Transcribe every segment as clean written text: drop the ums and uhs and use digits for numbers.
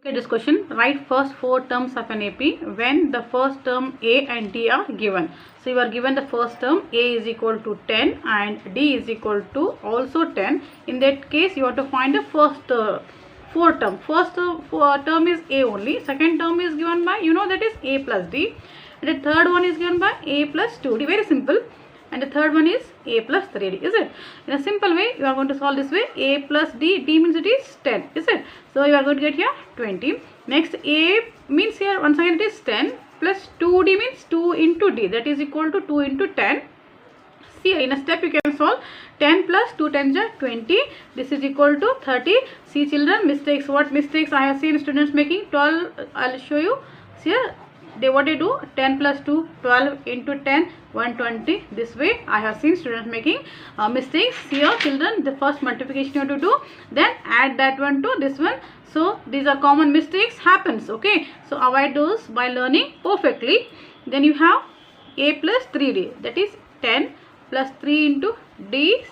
Okay, this question, write first four terms of an AP when the first term A and D are given. So you are given the first term A is equal to 10 and D is equal to also 10. In that case, you have to find the first four term. First term is A only. Second term is given by, that is A plus D. And the third one is given by A plus 2D. Very simple. And the third one is A plus 3D, is it? In a simple way, you are going to solve this way. A plus D, D means it is 10, is it? So you are going to get here 20. Next, A means here once again it is 10 plus 2D means 2 into D, that is equal to 2 into 10. See, in a step you can solve 10 plus 2 10s are 20. This is equal to 30. See children, mistakes. What mistakes I have seen students making? 12, I'll show you. See here. What they do, 10 plus 2, 12 into 10, 120. This way I have seen students making mistakes. Here children, the first multiplication you have to do, then add that one to this one. So these are common mistakes happens. Okay, so avoid those by learning perfectly. Then you have A plus 3D, that is 10 plus 3 into D is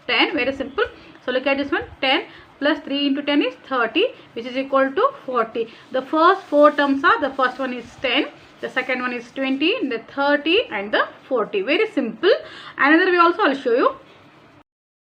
10. Very simple. So look at this one, 10 plus 3 into 10 is 30, which is equal to 40. The first four terms are, the first one is 10, the second one is 20, the 30 and the 40. Very simple. Another way also I'll show you.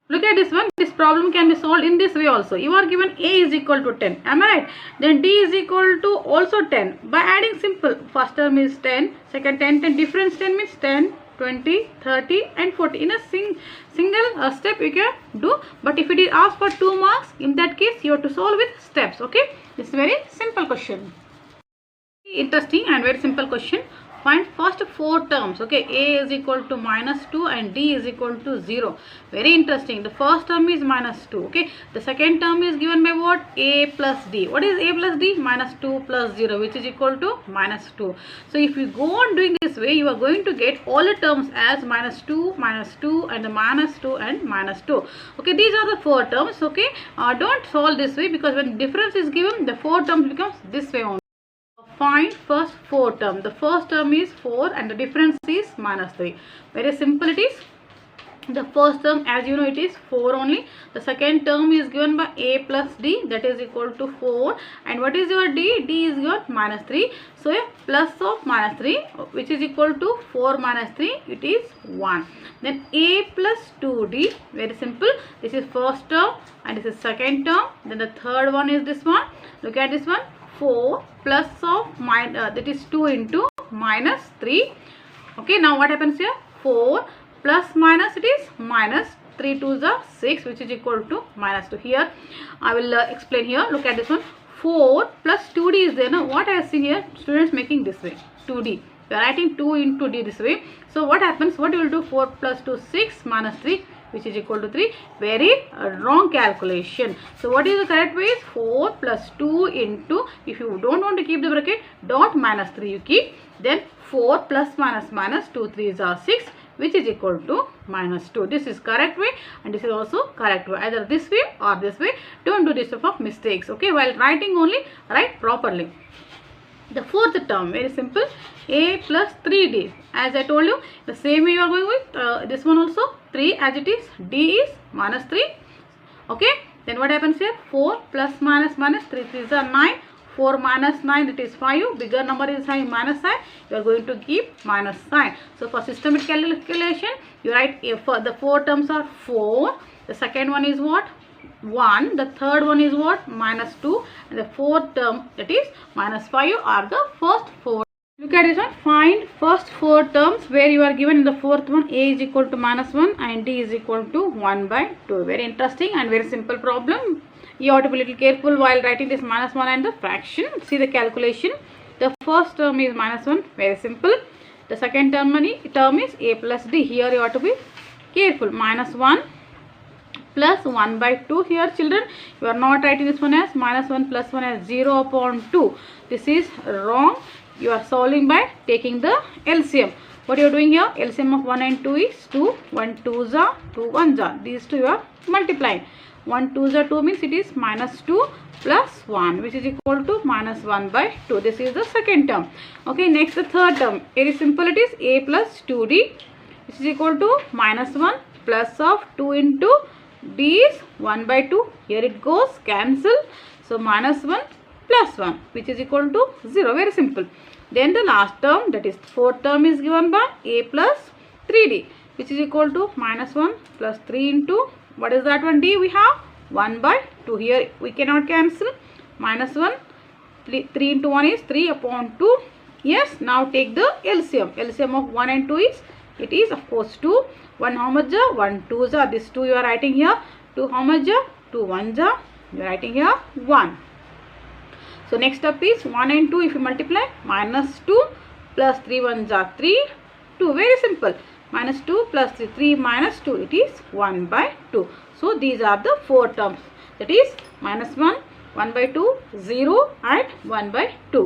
Look at this one. This problem can be solved in this way also. You are given A is equal to 10. Am I right? Then D is equal to also 10. By adding simple. First term is 10. Second 10. Difference 10 means 10, 20, 30 and 40. In a single step you can do. But if it is asked for 2 marks, in that case you have to solve with steps. Okay. This is very simple question. Interesting and very simple question. Find first four terms. Okay, A is equal to minus 2 and D is equal to 0. Very interesting. The first term is minus 2. Okay, the second term is given by what? A plus D. What is A plus D? Minus 2 plus 0, which is equal to minus 2. So if you go on doing this way, you are going to get all the terms as minus 2 and the minus 2 and minus 2. Okay, these are the four terms. Okay, don't solve this way, because when difference is given, the four terms becomes this way only. Find first four term. The first term is 4 and the difference is minus 3. Very simple it is. The first term, as you know, it is 4 only. The second term is given by A plus D, that is equal to 4. And what is your D? D is your minus 3. So a plus of minus 3, which is equal to 4 minus 3, it is 1. Then A plus 2D, very simple. This is first term and this is second term. Then the third one is this one. Look at this one. 4 plus of that is 2 into minus 3. Okay, now what happens here? 4 plus minus, it is minus 3 2s are 6, which is equal to minus 2. Here I will explain here. Look at this one. 4 plus 2D is there. Now what I have seen here, students making this way, 2D. We are writing 2 into D this way. So what happens? What you will do? 4 plus 2, 6 minus 3, which is equal to 3. Very wrong calculation. So what is the correct way? Is 4 plus 2 into, if you don't want to keep the bracket, dot minus 3 you keep. Then 4 plus minus 2 3s are 6, which is equal to minus 2. This is correct way and this is also correct way. Either this way or this way. Don't do this type of mistakes. Okay, while writing only, write properly. The fourth term, very simple, A plus 3D. As I told you, the same way you are going with this one also, 3 as it is, D is minus 3. Okay, then what happens here? 4 plus minus 3 3s are 9. 4 minus 9, that is 5. Bigger number is high, minus sign. You are going to keep minus sign. So for systematic calculation, you write for the four terms are 4. The second one is what? 1. The third one is what? Minus 2. And the fourth term, that is minus 5, are the first four. Look at this one. Find first four terms where you are given in the fourth one. A is equal to minus 1 and D is equal to 1 by 2. Very interesting and very simple problem. You have to be a little careful while writing this minus 1 and the fraction. See the calculation. The first term is minus 1. Very simple. The second term is A plus D. Here you have to be careful. Minus 1 plus 1 by 2. Here children, you are not writing this one as minus 1 plus 1 as 0 upon 2. This is wrong. You are solving by taking the LCM. What you are doing here? LCM of 1 and 2 is 2. 1 2s are 2 1s are. These two you are multiplying. 1 2s are 2 means it is minus 2 plus 1, which is equal to minus 1 by 2. This is the second term. Okay, next the third term. Very simple, it is A plus 2D, which is equal to minus 1 plus of 2 into D is 1 by 2. Here it goes, cancel. So minus 1 plus 1 which is equal to 0. Very simple. Then the last term, that is fourth term, is given by a plus 3d which is equal to minus 1 plus 3 into, what is that one, d? We have 1 by 2. Here we cannot cancel. Minus 1, 3 into 1 is 3 upon 2. Yes, now take the LCM. LCM of 1 and 2 is, it is of course 2. 1 how much? 1 2 ja. This 2 you are writing here. 2 how much? 2 1 ja. You are writing here 1. So next up is 1 and 2. If you multiply, minus 2 plus 3 1 ja 3, 2. Very simple. Minus 2 plus 3 minus 2, it is 1 by 2. So these are the 4 terms, that is minus 1, 1 by 2, 0 and 1 by 2.